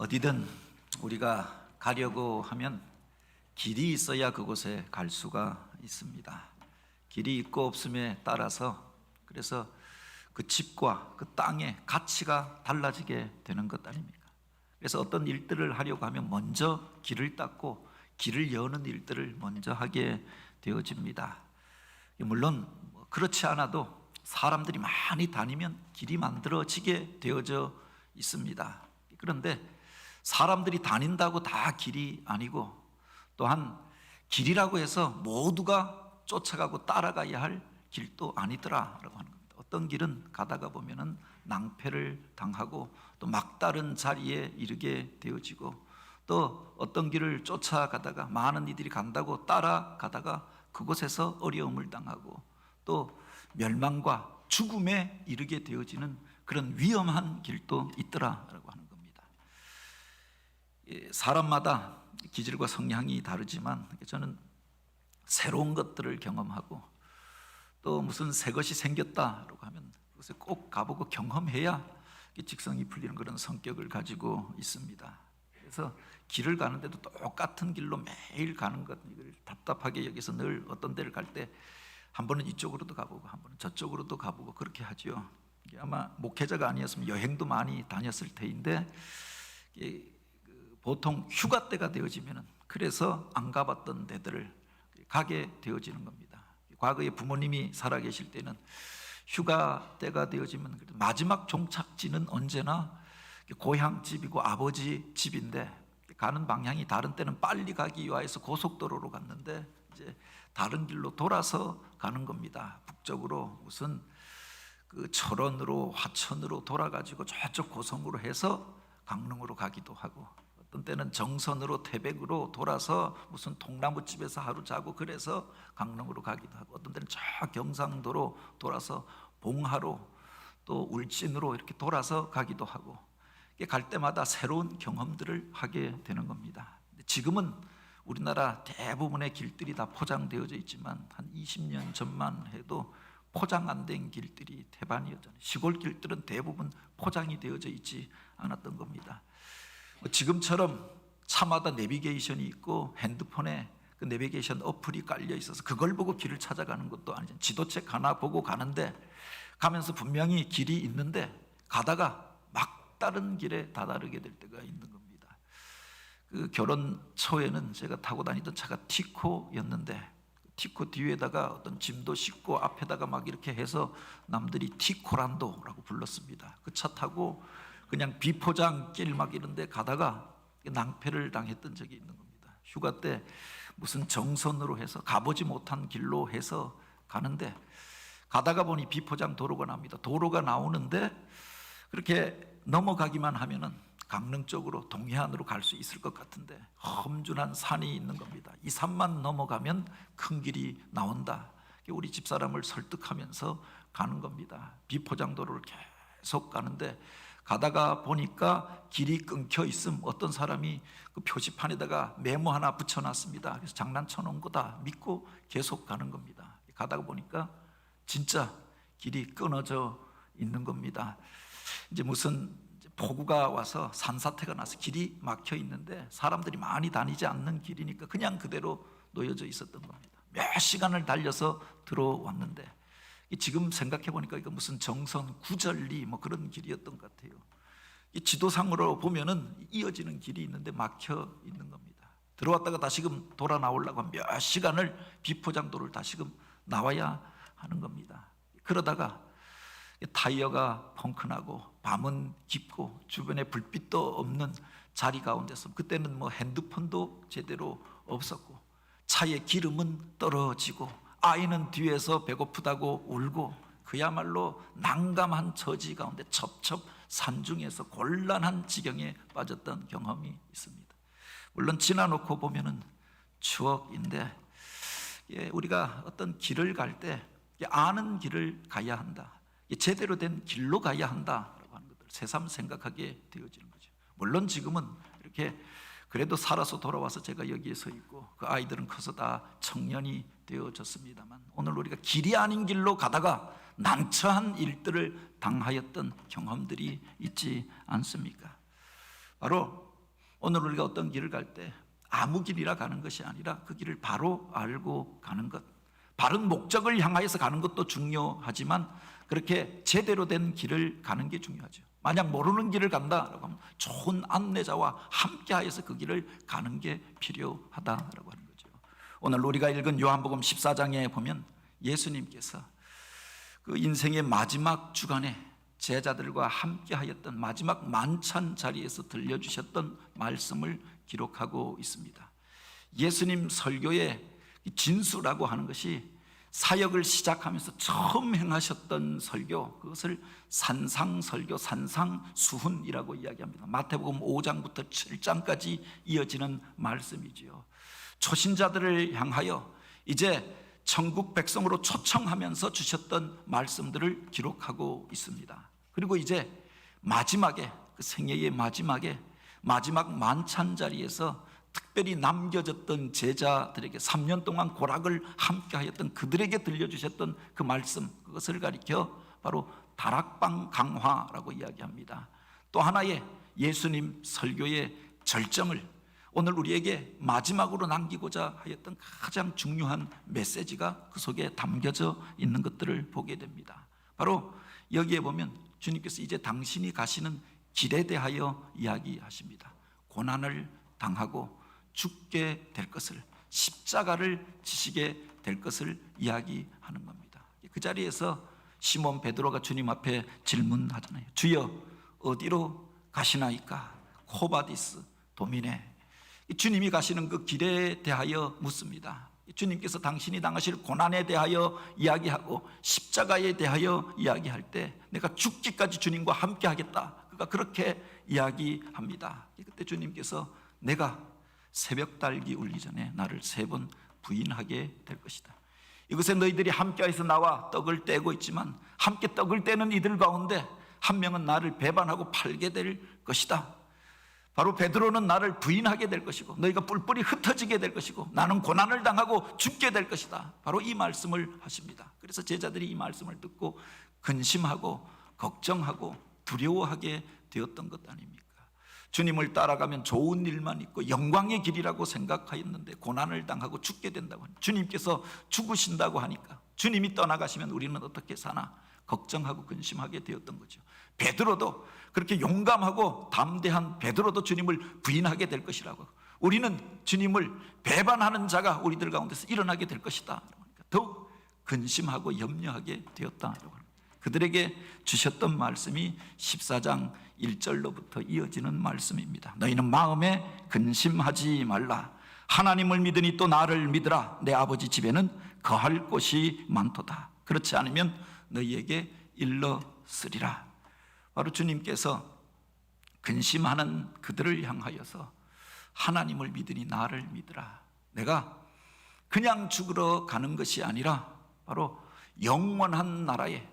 어디든 우리가 가려고 하면 길이 있어야 그곳에 갈 수가 있습니다. 길이 있고 없음에 따라서 그래서 그 집과 그 땅의 가치가 달라지게 되는 것 아닙니까? 그래서 어떤 일들을 하려고 하면 먼저 길을 닦고 길을 여는 일들을 먼저 하게 되어집니다. 물론 그렇지 않아도 사람들이 많이 다니면 길이 만들어지게 되어져 있습니다. 그런데 사람들이 다닌다고 다 길이 아니고, 또한 길이라고 해서 모두가 쫓아가고 따라가야 할 길도 아니더라라고 하는 겁니다. 어떤 길은 가다가 보면은 낭패를 당하고 또 막다른 자리에 이르게 되어지고, 또 어떤 길을 쫓아가다가 많은 이들이 간다고 따라가다가 그곳에서 어려움을 당하고 또 멸망과 죽음에 이르게 되어지는 그런 위험한 길도 있더라라고 하는 겁니다. 사람마다 기질과 성향이 다르지만 저는 새로운 것들을 경험하고 또 무슨 새 것이 생겼다라고 하면 그것에 꼭 가보고 경험해야 직성이 풀리는 그런 성격을 가지고 있습니다. 그래서 길을 가는데도 똑같은 길로 매일 가는 것, 이걸 답답하게 여기서 늘 어떤 데를 갈 때 한 번은 이쪽으로도 가보고 한 번은 저쪽으로도 가보고 그렇게 하죠. 아마 목회자가 아니었으면 여행도 많이 다녔을 테인데, 보통 휴가 때가 되어지면은 그래서 안 가봤던 데들을 가게 되어지는 겁니다. 과거에 부모님이 살아계실 때는 휴가 때가 되어지면 마지막 종착지는 언제나 고향 집이고 아버지 집인데, 가는 방향이 다른 때는 빨리 가기 위해서 고속도로로 갔는데 이제 다른 길로 돌아서 가는 겁니다. 북쪽으로 무슨 그 철원으로 화천으로 돌아가지고 저쪽 고성으로 해서 강릉으로 가기도 하고, 어떤 때는 정선으로 태백으로 돌아서 무슨 통나무집에서 하루 자고 그래서 강릉으로 가기도 하고, 어떤 때는 저 경상도로 돌아서 봉하로 또 울진으로 이렇게 돌아서 가기도 하고, 갈 때마다 새로운 경험들을 하게 되는 겁니다. 지금은 우리나라 대부분의 길들이 다 포장되어져 있지만 한 20년 전만 해도 포장 안 된 길들이 태반이었잖아요. 시골 길들은 대부분 포장이 되어져 있지 않았던 겁니다. 지금처럼 차마다 내비게이션이 있고 핸드폰에 그 내비게이션 어플이 깔려 있어서 그걸 보고 길을 찾아가는 것도 아니죠. 지도책 하나 보고 가는데, 가면서 분명히 길이 있는데 가다가 다른 길에 다다르게 될 때가 있는 겁니다. 그 결혼 초에는 제가 타고 다니던 차가 티코였는데, 티코 뒤에다가 어떤 짐도 싣고 앞에다가 막 이렇게 해서 남들이 티코란도라고 불렀습니다. 그 차 타고 그냥 비포장길 막 이런 데 가다가 낭패를 당했던 적이 있는 겁니다. 휴가 때 무슨 정선으로 해서 가보지 못한 길로 해서 가는데, 가다가 보니 비포장 도로가 납니다. 도로가 나오는데 그렇게 넘어가기만 하면은 강릉 쪽으로 동해안으로 갈 수 있을 것 같은데 험준한 산이 있는 겁니다. 이 산만 넘어가면 큰 길이 나온다. 우리 집사람을 설득하면서 가는 겁니다. 비포장도로를 계속 가는데 가다가 보니까 길이 끊겨 있음, 어떤 사람이 그 표지판에다가 메모 하나 붙여놨습니다. 그래서 장난쳐 놓은 거다 믿고 계속 가는 겁니다. 가다가 보니까 진짜 길이 끊어져 있는 겁니다. 이제 무슨 폭우가 와서 산사태가 나서 길이 막혀 있는데 사람들이 많이 다니지 않는 길이니까 그냥 그대로 놓여져 있었던 겁니다. 몇 시간을 달려서 들어왔는데, 지금 생각해 보니까 이거 무슨 정선 구절리 뭐 그런 길이었던 것 같아요. 이 지도상으로 보면은 이어지는 길이 있는데 막혀 있는 겁니다. 들어왔다가 다시금 돌아 나오려고 하면 몇 시간을 비포장도를 다시금 나와야 하는 겁니다. 그러다가 타이어가 펑크나고 밤은 깊고 주변에 불빛도 없는 자리 가운데서, 그때는 뭐 핸드폰도 제대로 없었고 차에 기름은 떨어지고 아이는 뒤에서 배고프다고 울고, 그야말로 난감한 처지 가운데 첩첩 산중에서 곤란한 지경에 빠졌던 경험이 있습니다. 물론 지나놓고 보면은 추억인데, 우리가 어떤 길을 갈 때 아는 길을 가야 한다, 제대로 된 길로 가야 한다라고 하는 것들을 새삼 생각하게 되어지는 거죠. 물론 지금은 이렇게 그래도 살아서 돌아와서 제가 여기에 서 있고 그 아이들은 커서 다 청년이 되어졌습니다만, 오늘 우리가 길이 아닌 길로 가다가 난처한 일들을 당하였던 경험들이 있지 않습니까? 바로 오늘 우리가 어떤 길을 갈 때 아무 길이라 가는 것이 아니라 그 길을 바로 알고 가는 것, 바른 목적을 향하여서 가는 것도 중요하지만 그렇게 제대로 된 길을 가는 게 중요하죠. 만약 모르는 길을 간다라고 하면 좋은 안내자와 함께하여서 그 길을 가는 게 필요하다라고 하는 거죠. 오늘 우리가 읽은 요한복음 14장에 보면 예수님께서 그 인생의 마지막 주간에 제자들과 함께하였던 마지막 만찬 자리에서 들려주셨던 말씀을 기록하고 있습니다. 예수님 설교의 진수라고 하는 것이 사역을 시작하면서 처음 행하셨던 설교, 그것을 산상설교, 산상수훈이라고 이야기합니다. 마태복음 5장부터 7장까지 이어지는 말씀이지요. 초신자들을 향하여 이제 천국 백성으로 초청하면서 주셨던 말씀들을 기록하고 있습니다. 그리고 이제 마지막에, 그 생애의 마지막에 마지막 만찬 자리에서 특별히 남겨졌던 제자들에게 3년 동안 고락을 함께 하였던 그들에게 들려주셨던 그 말씀, 그것을 가리켜 바로 다락방 강화라고 이야기합니다. 또 하나의 예수님 설교의 절정을 오늘 우리에게 마지막으로 남기고자 하였던 가장 중요한 메시지가 그 속에 담겨져 있는 것들을 보게 됩니다. 바로 여기에 보면 주님께서 이제 당신이 가시는 길에 대하여 이야기하십니다. 고난을 당하고 죽게 될 것을, 십자가를 지시게 될 것을 이야기하는 겁니다. 그 자리에서 시몬 베드로가 주님 앞에 질문하잖아요. 주여, 어디로 가시나이까? 코바디스 도미네. 주님이 가시는 그 길에 대하여 묻습니다. 주님께서 당신이 당하실 고난에 대하여 이야기하고 십자가에 대하여 이야기할 때 내가 죽기까지 주님과 함께 하겠다, 그가 그렇게 이야기합니다. 그때 주님께서 내가 새벽 달기 울기 전에 나를 3번 부인하게 될 것이다. 이것에 너희들이 함께해서 나와 떡을 떼고 있지만 함께 떡을 떼는 이들 가운데 한 명은 나를 배반하고 팔게 될 것이다. 바로 베드로는 나를 부인하게 될 것이고 너희가 뿔뿔이 흩어지게 될 것이고 나는 고난을 당하고 죽게 될 것이다. 바로 이 말씀을 하십니다. 그래서 제자들이 이 말씀을 듣고 근심하고 걱정하고 두려워하게 되었던 것 아닙니까? 주님을 따라가면 좋은 일만 있고 영광의 길이라고 생각하였는데 고난을 당하고 죽게 된다고 하니까, 주님께서 죽으신다고 하니까 주님이 떠나가시면 우리는 어떻게 사나 걱정하고 근심하게 되었던 거죠. 베드로도 그렇게 용감하고 담대한 베드로도 주님을 부인하게 될 것이라고, 우리는 주님을 배반하는 자가 우리들 가운데서 일어나게 될 것이다. 더욱 근심하고 염려하게 되었다라고 합니다. 그들에게 주셨던 말씀이 14장 1절로부터 이어지는 말씀입니다. 너희는 마음에 근심하지 말라. 하나님을 믿으니 또 나를 믿으라. 내 아버지 집에는 거할 곳이 많도다. 그렇지 않으면 너희에게 일러쓰리라. 바로 주님께서 근심하는 그들을 향하여서 하나님을 믿으니 나를 믿으라. 내가 그냥 죽으러 가는 것이 아니라 바로 영원한 나라에,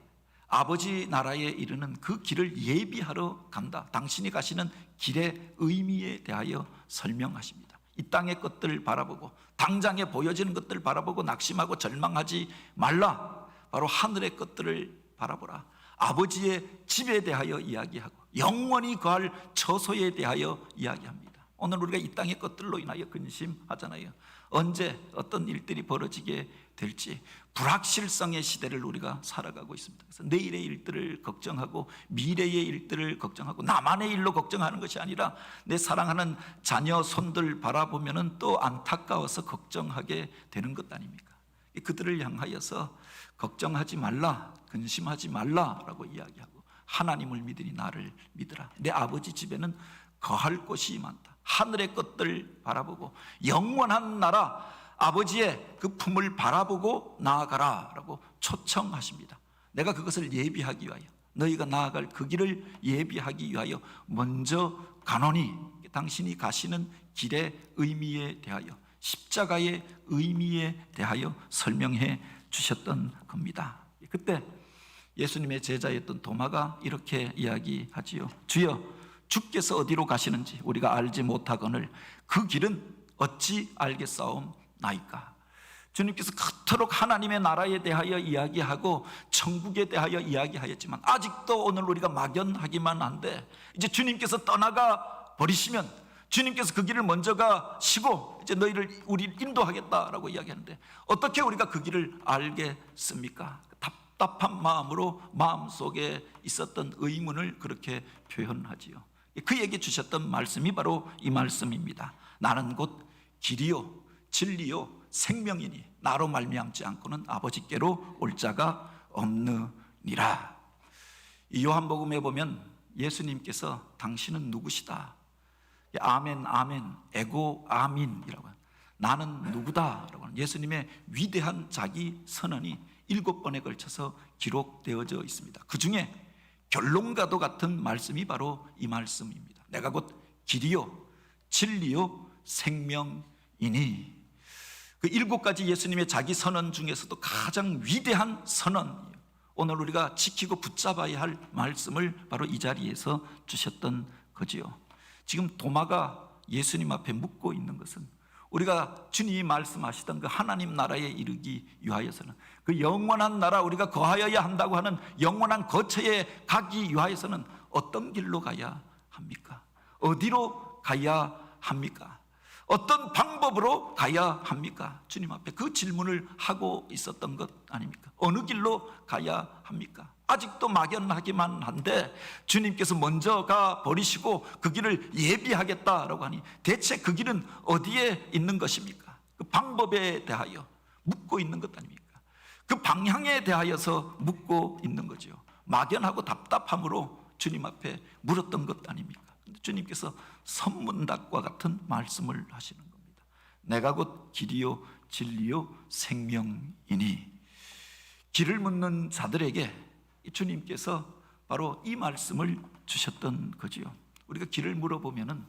아버지 나라에 이르는 그 길을 예비하러 간다. 당신이 가시는 길의 의미에 대하여 설명하십니다. 이 땅의 것들 바라보고 당장에 보여지는 것들 바라보고 낙심하고 절망하지 말라. 바로 하늘의 것들을 바라보라. 아버지의 집에 대하여 이야기하고 영원히 거할 처소에 대하여 이야기합니다. 오늘 우리가 이 땅의 것들로 인하여 근심하잖아요. 언제 어떤 일들이 벌어지게 될지 불확실성의 시대를 우리가 살아가고 있습니다. 그래서 내일의 일들을 걱정하고 미래의 일들을 걱정하고 나만의 일로 걱정하는 것이 아니라 내 사랑하는 자녀 손들 바라보면은 또 안타까워서 걱정하게 되는 것 아닙니까? 그들을 향하여서 걱정하지 말라, 근심하지 말라라고 이야기하고 하나님을 믿으니 나를 믿으라. 내 아버지 집에는 거할 곳이 많다. 하늘의 것들 바라보고 영원한 나라 아버지의 그 품을 바라보고 나아가라 라고 초청하십니다. 내가 그것을 예비하기 위하여, 너희가 나아갈 그 길을 예비하기 위하여 먼저 가노니, 당신이 가시는 길의 의미에 대하여, 십자가의 의미에 대하여 설명해 주셨던 겁니다. 그때 예수님의 제자였던 도마가 이렇게 이야기하지요. 주여, 주께서 어디로 가시는지 우리가 알지 못하거늘 그 길은 어찌 알겠사옵나이까. 주님께서 그토록 하나님의 나라에 대하여 이야기하고 천국에 대하여 이야기하였지만 아직도 오늘 우리가 막연하기만 한데 이제 주님께서 떠나가 버리시면 주님께서 그 길을 먼저 가시고 이제 너희를 우리 인도하겠다라고 이야기하는데 어떻게 우리가 그 길을 알겠습니까? 답답한 마음으로 마음속에 있었던 의문을 그렇게 표현하지요. 그에게 주셨던 말씀이 바로 이 말씀입니다. 나는 곧 길이요 진리요 생명이니 나로 말미암지 않고는 아버지께로 올 자가 없느니라. 이 요한복음에 보면 예수님께서 당신은 누구시다, 아멘 아멘 에고 아민이라고 나는 누구다라고 하는 예수님의 위대한 자기 선언이 7번에 걸쳐서 기록되어져 있습니다. 그 중에 결론과도 같은 말씀이 바로 이 말씀입니다. 내가 곧 길이요 진리요 생명이니. 그 7가지 예수님의 자기 선언 중에서도 가장 위대한 선언, 오늘 우리가 지키고 붙잡아야 할 말씀을 바로 이 자리에서 주셨던 거지요. 지금 도마가 예수님 앞에 묻고 있는 것은 우리가 주님이 말씀하시던 그 하나님 나라에 이르기 위하여서는, 그 영원한 나라 우리가 거하여야 한다고 하는 영원한 거처에 가기 위하여서는 어떤 길로 가야 합니까? 어디로 가야 합니까? 어떤 방법으로 가야 합니까? 주님 앞에 그 질문을 하고 있었던 것 아닙니까? 어느 길로 가야 합니까? 아직도 막연하기만 한데 주님께서 먼저 가 버리시고 그 길을 예비하겠다라고 하니 대체 그 길은 어디에 있는 것입니까? 그 방법에 대하여 묻고 있는 것 아닙니까? 그 방향에 대하여서 묻고 있는 거죠. 막연하고 답답함으로 주님 앞에 물었던 것 아닙니까? 근데 주님께서 선문답과 같은 말씀을 하시는 겁니다. 내가 곧 길이요 진리요 생명이니. 길을 묻는 자들에게 주님께서 바로 이 말씀을 주셨던 거지요. 우리가 길을 물어보면은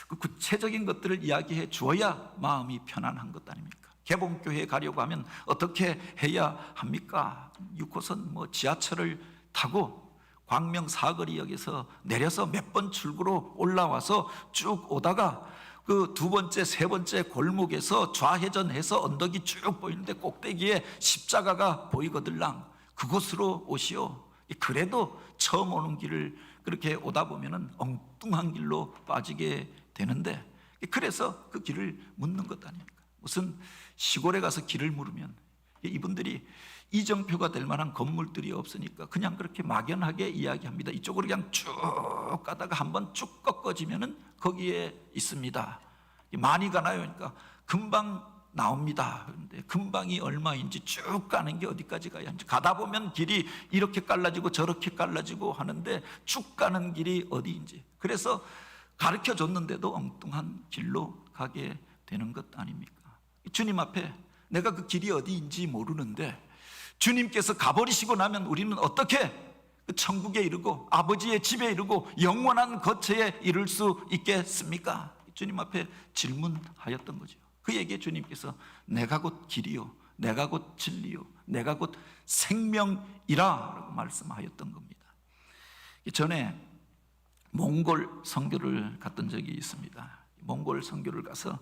그 구체적인 것들을 이야기해 주어야 마음이 편안한 것 아닙니까? 개봉교회에 가려고 하면 어떻게 해야 합니까? 6호선 지하철을 타고 광명 사거리역에서 내려서 몇 번 출구로 올라와서 쭉 오다가 그 2번째, 3번째 골목에서 좌회전해서 언덕이 쭉 보이는데 꼭대기에 십자가가 보이거들랑 그곳으로 오시오. 그래도 처음 오는 길을 그렇게 오다 보면은 엉뚱한 길로 빠지게 되는데, 그래서 그 길을 묻는 것 아닙니까? 무슨 시골에 가서 길을 물으면 이분들이 이정표가 될 만한 건물들이 없으니까 그냥 그렇게 막연하게 이야기합니다. 이쪽으로 그냥 쭉 가다가 한번 쭉 꺾어지면은 거기에 있습니다. 많이 가나요? 그러니까 금방 나옵니다. 그런데 금방이 얼마인지 쭉 가는 게 어디까지 가야 하는지, 가다 보면 길이 이렇게 갈라지고 저렇게 갈라지고 하는데 쭉 가는 길이 어디인지, 그래서 가르쳐 줬는데도 엉뚱한 길로 가게 되는 것 아닙니까? 주님 앞에 내가 그 길이 어디인지 모르는데 주님께서 가버리시고 나면 우리는 어떻게 그 천국에 이르고 아버지의 집에 이르고 영원한 거처에 이를 수 있겠습니까? 주님 앞에 질문하였던 거죠. 그에게 주님께서 내가 곧 길이요 내가 곧 진리요 내가 곧 생명이라 라고 말씀하였던 겁니다. 전에 몽골 선교를 갔던 적이 있습니다. 몽골 선교를 가서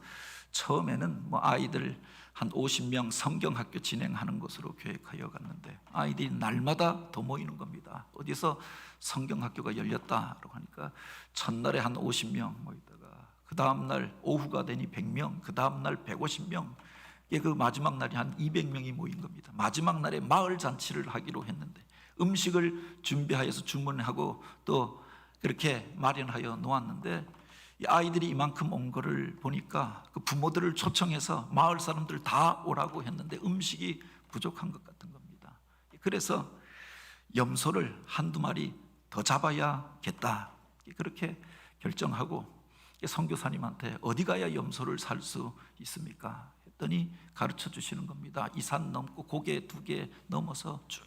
처음에는 아이들 한 50명 성경학교 진행하는 것으로 계획하여 갔는데 아이들이 날마다 더 모이는 겁니다. 어디서 성경학교가 열렸다라고 하니까 첫날에 한 50명 모이다가 그 다음날 오후가 되니 100명, 그 다음날 150명, 그 마지막 날이 한 200명이 모인 겁니다. 마지막 날에 마을 잔치를 하기로 했는데 음식을 준비하여서 주문하고 또 그렇게 마련하여 놓았는데 이 아이들이 이만큼 온 거를 보니까 그 부모들을 초청해서 마을 사람들 다 오라고 했는데 음식이 부족한 것 같은 겁니다. 그래서 염소를 한두 마리 더 잡아야겠다 그렇게 결정하고 선교사님한테 어디 가야 염소를 살 수 있습니까? 했더니 가르쳐 주시는 겁니다. 이 산 넘고 고개 2개 넘어서 쭉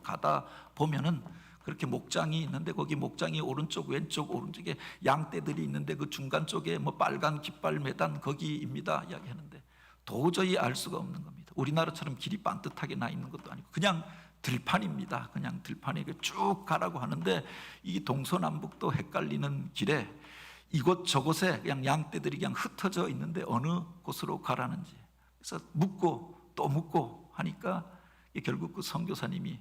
가다 보면은 그렇게 목장이 있는데 거기 목장이 오른쪽 왼쪽 오른쪽에 양떼들이 있는데 그 중간 쪽에 빨간 깃발 매단 거기입니다 이야기하는데 도저히 알 수가 없는 겁니다. 우리나라처럼 길이 반듯하게 나 있는 것도 아니고 그냥 들판입니다. 그냥 들판에 쭉 가라고 하는데 이 동서남북도 헷갈리는 길에 이곳 저곳에 그냥 양떼들이 그냥 흩어져 있는데 어느 곳으로 가라는지, 그래서 묻고 또 묻고 하니까 결국 그 선교사님이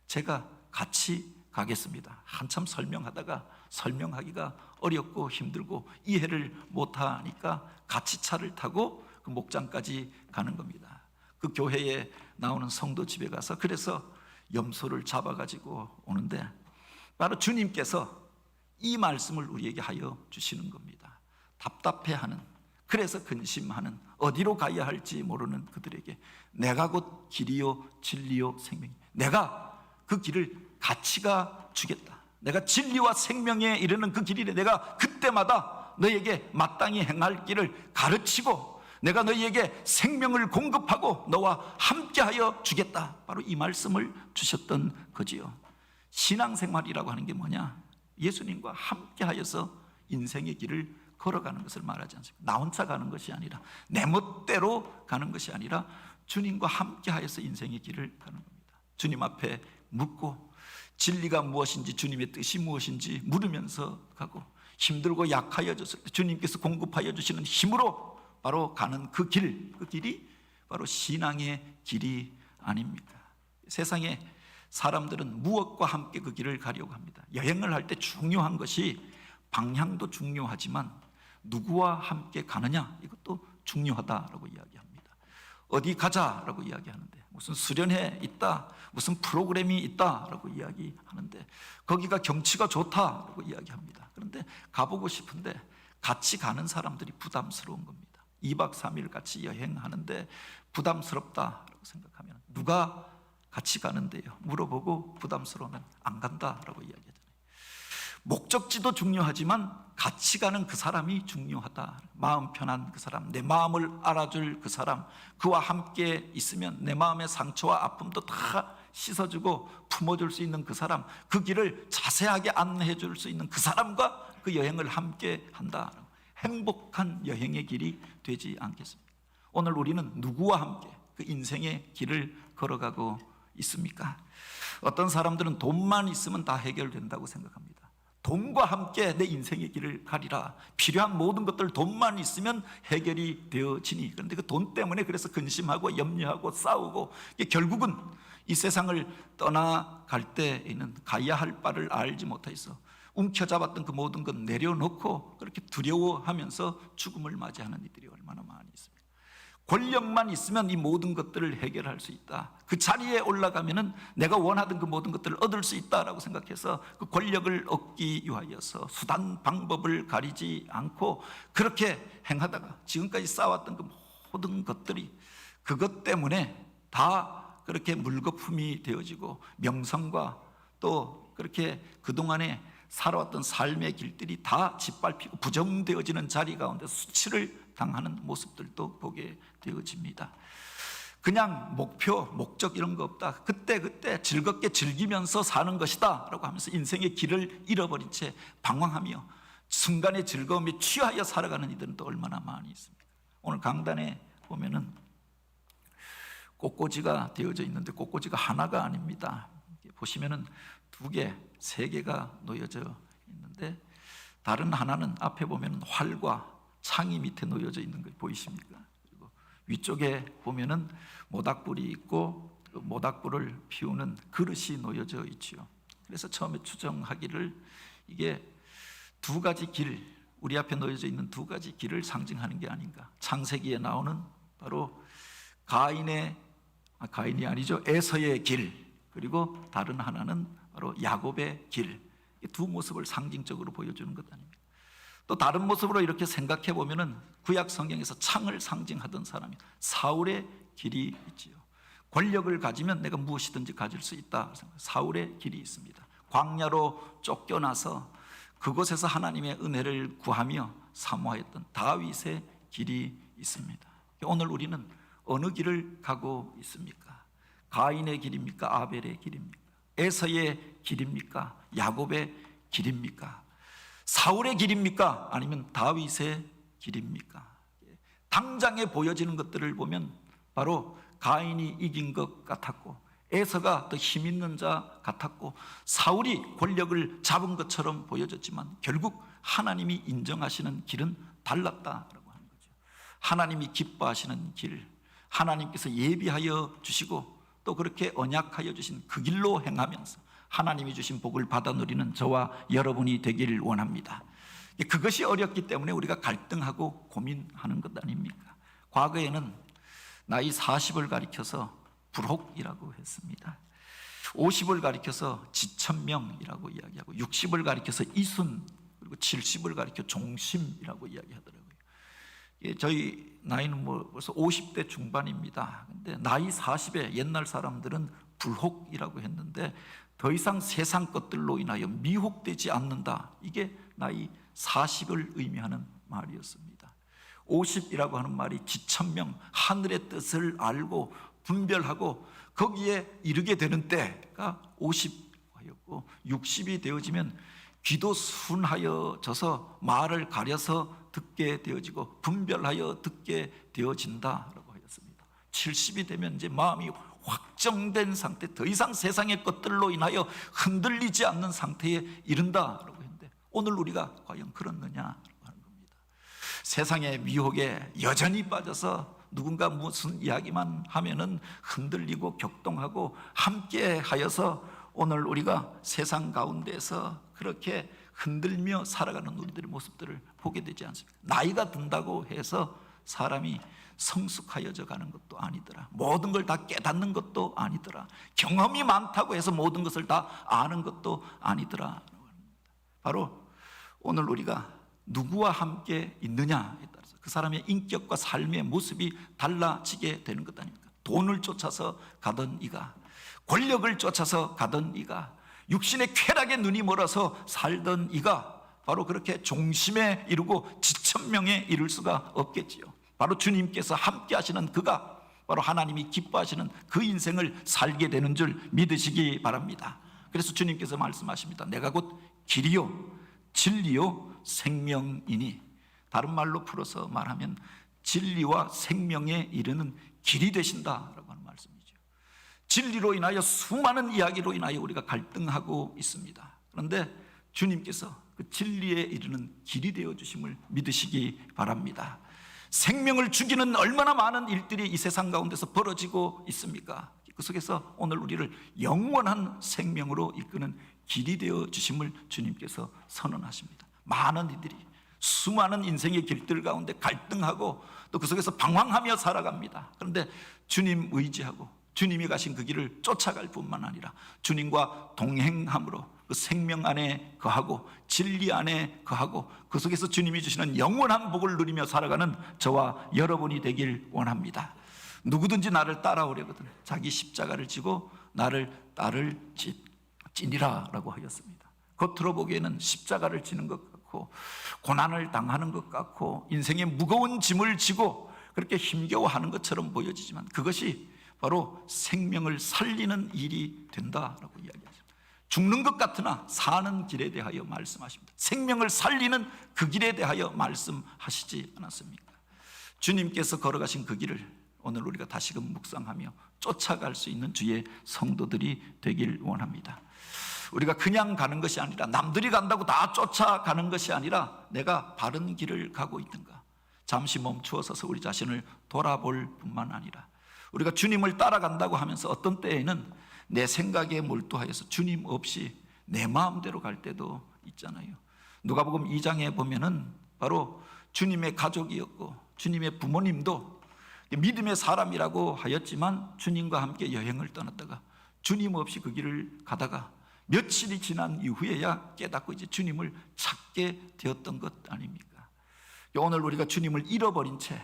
제가 같이 가겠습니다. 한참 설명하다가 설명하기가 어렵고 힘들고 이해를 못하니까 같이 차를 타고 그 목장까지 가는 겁니다. 그 교회에 나오는 성도 집에 가서 그래서 염소를 잡아가지고 오는데 바로 주님께서 이 말씀을 우리에게 하여 주시는 겁니다. 답답해하는, 그래서 근심하는, 어디로 가야 할지 모르는 그들에게 내가 곧 길이요 진리요 생명이, 내가 그 길을 같이 가 주겠다. 내가 진리와 생명에 이르는 그 길이래. 내가 그때마다 너에게 마땅히 행할 길을 가르치고 내가 너희에게 생명을 공급하고 너와 함께하여 주겠다. 바로 이 말씀을 주셨던 거지요. 신앙생활이라고 하는 게 뭐냐? 예수님과 함께하여서 인생의 길을 걸어가는 것을 말하지 않습니까? 나 혼자 가는 것이 아니라, 내 멋대로 가는 것이 아니라 주님과 함께하여서 인생의 길을 가는 겁니다. 주님 앞에 묻고 진리가 무엇인지, 주님의 뜻이 무엇인지 물으면서 가고, 힘들고 약하여졌을 때 주님께서 공급하여 주시는 힘으로 바로 가는 그 길이 바로 신앙의 길이 아닙니까? 세상에 사람들은 무엇과 함께 그 길을 가려고 합니다. 여행을 할 때 중요한 것이 방향도 중요하지만 누구와 함께 가느냐, 이것도 중요하다라고 이야기합니다. 어디 가자라고 이야기하는데 무슨 수련회 있다, 무슨 프로그램이 있다라고 이야기하는데 거기가 경치가 좋다라고 이야기합니다. 그런데 가보고 싶은데 같이 가는 사람들이 부담스러운 겁니다. 2박 3일 같이 여행하는데 부담스럽다라고 생각하면 누가 같이 가는데요? 물어보고 부담스러우면 안 간다라고 이야기하잖아요. 목적지도 중요하지만 같이 가는 그 사람이 중요하다. 마음 편한 그 사람, 내 마음을 알아줄 그 사람, 그와 함께 있으면 내 마음의 상처와 아픔도 다 씻어주고 품어줄 수 있는 그 사람, 그 길을 자세하게 안내해 줄 수 있는 그 사람과 그 여행을 함께 한다. 행복한 여행의 길이 되지 않겠습니까? 오늘 우리는 누구와 함께 그 인생의 길을 걸어가고 있습니까? 어떤 사람들은 돈만 있으면 다 해결된다고 생각합니다. 돈과 함께 내 인생의 길을 가리라. 필요한 모든 것들 돈만 있으면 해결이 되어지니. 그런데 그 돈 때문에 그래서 근심하고 염려하고 싸우고, 결국은 이 세상을 떠나갈 때에는 가야 할 바를 알지 못해서 움켜잡았던 그 모든 것 내려놓고 그렇게 두려워하면서 죽음을 맞이하는 이들이 얼마나 많이 있습니까? 권력만 있으면 이 모든 것들을 해결할 수 있다. 그 자리에 올라가면은 내가 원하던 그 모든 것들을 얻을 수 있다라고 생각해서 그 권력을 얻기 위하여서 수단 방법을 가리지 않고 그렇게 행하다가 지금까지 쌓아왔던 그 모든 것들이 그것 때문에 다 그렇게 물거품이 되어지고, 명성과 또 그렇게 그동안에 살아왔던 삶의 길들이 다 짓밟히고 부정되어지는 자리 가운데 수치를 당하는 모습들도 보게 되어집니다. 그냥 목표, 목적 이런 거 없다. 그때 즐겁게 즐기면서 사는 것이다 라고 하면서 인생의 길을 잃어버린 채 방황하며 순간의 즐거움에 취하여 살아가는 이들은 또 얼마나 많이 있습니까? 오늘 강단에 보면은 꽃꽂이가 되어져 있는데 꽃꽂이가 하나가 아닙니다. 보시면은 2개, 3개가 놓여져 있는데 다른 하나는 앞에 보면 활과 창이 밑에 놓여져 있는 거 보이십니까? 그리고 위쪽에 보면은 모닥불이 있고 그 모닥불을 피우는 그릇이 놓여져 있지요. 그래서 처음에 추정하기를 이게 2가지 길, 우리 앞에 놓여져 있는 2가지 길을 상징하는 게 아닌가. 창세기에 나오는 바로 가인이 아니죠, 에서의 길, 그리고 다른 하나는 바로 야곱의 길. 2 모습을 상징적으로 보여주는 것 아닙니까? 또 다른 모습으로 이렇게 생각해 보면은 구약 성경에서 창을 상징하던 사람이 사울의 길이 있지요. 권력을 가지면 내가 무엇이든지 가질 수 있다. 사울의 길이 있습니다. 광야로 쫓겨나서 그곳에서 하나님의 은혜를 구하며 사모하였던 다윗의 길이 있습니다. 오늘 우리는 어느 길을 가고 있습니까? 가인의 길입니까? 아벨의 길입니까? 에서의 길입니까? 야곱의 길입니까? 사울의 길입니까? 아니면 다윗의 길입니까? 당장에 보여지는 것들을 보면 바로 가인이 이긴 것 같았고, 에서가 더 힘 있는 자 같았고, 사울이 권력을 잡은 것처럼 보여졌지만 결국 하나님이 인정하시는 길은 달랐다라고 하는 거죠. 하나님이 기뻐하시는 길, 하나님께서 예비하여 주시고 또 그렇게 언약하여 주신 그 길로 행하면서 하나님이 주신 복을 받아 누리는 저와 여러분이 되기를 원합니다. 그것이 어렵기 때문에 우리가 갈등하고 고민하는 것 아닙니까? 과거에는 나이 40을 가리켜서 불혹이라고 했습니다. 50을 가리켜서 지천명이라고 이야기하고 60을 가리켜서 이순, 그리고 70을 가리켜 종심이라고 이야기하더라고요. 저희 나이는 벌써 50대 중반입니다. 근데 나이 40에 옛날 사람들은 불혹이라고 했는데 더 이상 세상 것들로 인하여 미혹되지 않는다. 이게 나이 40을 의미하는 말이었습니다. 50이라고 하는 말이 지천명, 하늘의 뜻을 알고 분별하고 거기에 이르게 되는 때가 50였고 60이 되어지면 귀도 순하여져서 말을 가려서 듣게 되어지고 분별하여 듣게 되어진다라고 하였습니다. 70이 되면 이제 마음이 확정된 상태, 더 이상 세상의 것들로 인하여 흔들리지 않는 상태에 이른다라고 했는데 오늘 우리가 과연 그렇느냐라고 하는 겁니다. 세상의 미혹에 여전히 빠져서 누군가 무슨 이야기만 하면은 흔들리고 격동하고 함께 하여서 오늘 우리가 세상 가운데서 그렇게 흔들며 살아가는 우리들의 모습들을 보게 되지 않습니까? 나이가 든다고 해서 사람이 성숙하여져 가는 것도 아니더라. 모든 걸 다 깨닫는 것도 아니더라. 경험이 많다고 해서 모든 것을 다 아는 것도 아니더라. 바로 오늘 우리가 누구와 함께 있느냐에 따라서 그 사람의 인격과 삶의 모습이 달라지게 되는 것 아닙니까? 돈을 쫓아서 가던 이가, 권력을 쫓아서 가던 이가, 육신의 쾌락에 눈이 멀어서 살던 이가 바로 그렇게 종심에 이르고 지천명에 이를 수가 없겠지요. 바로 주님께서 함께 하시는 그가 바로 하나님이 기뻐하시는 그 인생을 살게 되는 줄 믿으시기 바랍니다. 그래서 주님께서 말씀하십니다. 내가 곧 길이요 진리요 생명이니, 다른 말로 풀어서 말하면 진리와 생명에 이르는 길이 되신다라고 하는 말씀이죠. 진리로 인하여 수많은 이야기로 인하여 우리가 갈등하고 있습니다. 그런데 주님께서 그 진리에 이르는 길이 되어 주심을 믿으시기 바랍니다. 생명을 죽이는 얼마나 많은 일들이 이 세상 가운데서 벌어지고 있습니까? 그 속에서 오늘 우리를 영원한 생명으로 이끄는 길이 되어 주심을 주님께서 선언하십니다. 많은 이들이 수많은 인생의 길들 가운데 갈등하고 또 그 속에서 방황하며 살아갑니다. 그런데 주님 의지하고 주님이 가신 그 길을 쫓아갈 뿐만 아니라 주님과 동행함으로 그 생명 안에 거하고 진리 안에 거하고 그 속에서 주님이 주시는 영원한 복을 누리며 살아가는 저와 여러분이 되길 원합니다. 누구든지 나를 따라오려거든 자기 십자가를 지고 나를 따를지니라 라고 하였습니다. 겉으로 보기에는 십자가를 지는 것 같고 고난을 당하는 것 같고 인생의 무거운 짐을 지고 그렇게 힘겨워하는 것처럼 보여지지만 그것이 바로 생명을 살리는 일이 된다라고 이야기하십니다. 죽는 것 같으나 사는 길에 대하여 말씀하십니다. 생명을 살리는 그 길에 대하여 말씀하시지 않았습니까? 주님께서 걸어가신 그 길을 오늘 우리가 다시금 묵상하며 쫓아갈 수 있는 주의 성도들이 되길 원합니다. 우리가 그냥 가는 것이 아니라 남들이 간다고 다 쫓아가는 것이 아니라 내가 바른 길을 가고 있는가, 잠시 멈추어 서서 우리 자신을 돌아볼 뿐만 아니라 우리가 주님을 따라간다고 하면서 어떤 때에는 내 생각에 몰두하여서 주님 없이 내 마음대로 갈 때도 있잖아요. 누가복음 2장에 보면은 바로 주님의 가족이었고 주님의 부모님도 믿음의 사람이라고 하였지만 주님과 함께 여행을 떠났다가 주님 없이 그 길을 가다가 며칠이 지난 이후에야 깨닫고 이제 주님을 찾게 되었던 것 아닙니까? 오늘 우리가 주님을 잃어버린 채,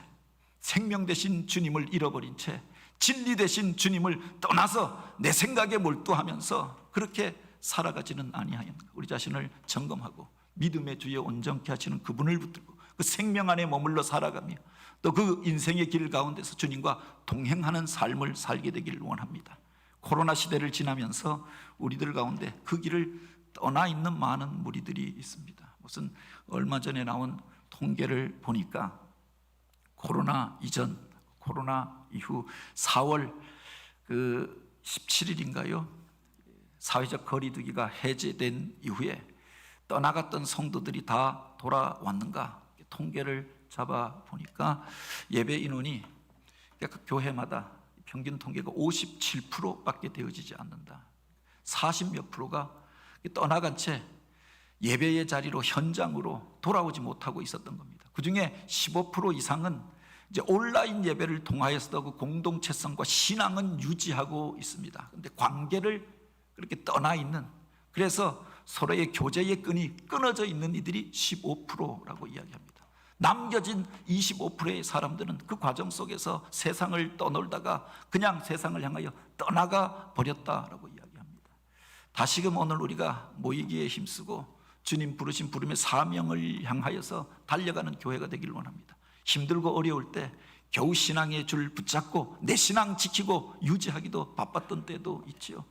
생명 되신 주님을 잃어버린 채, 진리 되신 주님을 떠나서 내 생각에 몰두하면서 그렇게 살아가지는 아니하였는가? 우리 자신을 점검하고 믿음의 주에 온전케 하시는 그분을 붙들고 그 생명 안에 머물러 살아가며 또 그 인생의 길 가운데서 주님과 동행하는 삶을 살게 되기를 원합니다. 코로나 시대를 지나면서 우리들 가운데 그 길을 떠나 있는 많은 무리들이 있습니다. 무슨 얼마 전에 나온 통계를 보니까 코로나 이전, 코로나 이후 4월 그 17일인가요? 사회적 거리두기가 해제된 이후에 떠나갔던 성도들이 다 돌아왔는가? 통계를 잡아 보니까 예배 인원이 각 교회마다 평균 통계가 57%밖에 되어지지 않는다. 40몇 프로가 떠나간 채 예배의 자리로 현장으로 돌아오지 못하고 있었던 겁니다. 그중에 15% 이상은 이제 온라인 예배를 통하여서도 그 공동체성과 신앙은 유지하고 있습니다. 그런데 관계를 그렇게 떠나 있는, 그래서 서로의 교제의 끈이 끊어져 있는 이들이 15%라고 이야기합니다. 남겨진 25%의 사람들은 그 과정 속에서 세상을 떠놀다가 그냥 세상을 향하여 떠나가 버렸다라고 이야기합니다. 다시금 오늘 우리가 모이기에 힘쓰고 주님 부르신 부름의 사명을 향하여서 달려가는 교회가 되기를 원합니다. 힘들고 어려울 때 겨우 신앙의 줄 붙잡고 내 신앙 지키고 유지하기도 바빴던 때도 있지요.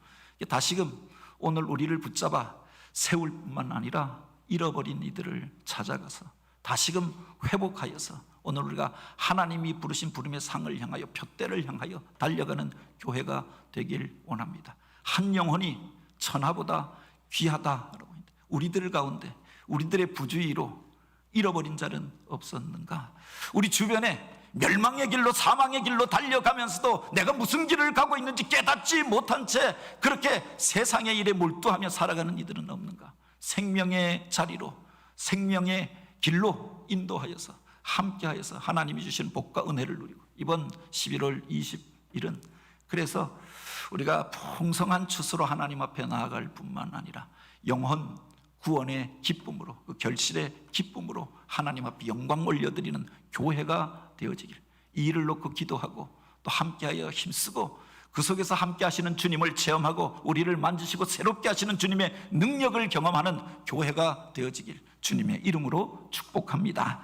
다시금 오늘 우리를 붙잡아 세울 뿐만 아니라 잃어버린 이들을 찾아가서 다시금 회복하여서 오늘 우리가 하나님이 부르신 부름의 상을 향하여 표대를 향하여 달려가는 교회가 되길 원합니다. 한 영혼이 천하보다 귀하다라고 합니다. 우리들 가운데 우리들의 부주의로 잃어버린 자는 없었는가? 우리 주변에 멸망의 길로 사망의 길로 달려가면서도 내가 무슨 길을 가고 있는지 깨닫지 못한 채 그렇게 세상의 일에 몰두하며 살아가는 이들은 없는가? 생명의 자리로, 생명의 길로 인도하여서 함께하여서 하나님이 주신 복과 은혜를 누리고, 이번 11월 20일은 그래서 우리가 풍성한 추수로 하나님 앞에 나아갈 뿐만 아니라 영혼 구원의 기쁨으로, 그 결실의 기쁨으로 하나님 앞에 영광 올려드리는 교회가 되어지길, 이 일을 놓고 기도하고 또 함께하여 힘쓰고 그 속에서 함께 하시는 주님을 체험하고 우리를 만지시고 새롭게 하시는 주님의 능력을 경험하는 교회가 되어지길 주님의 이름으로 축복합니다.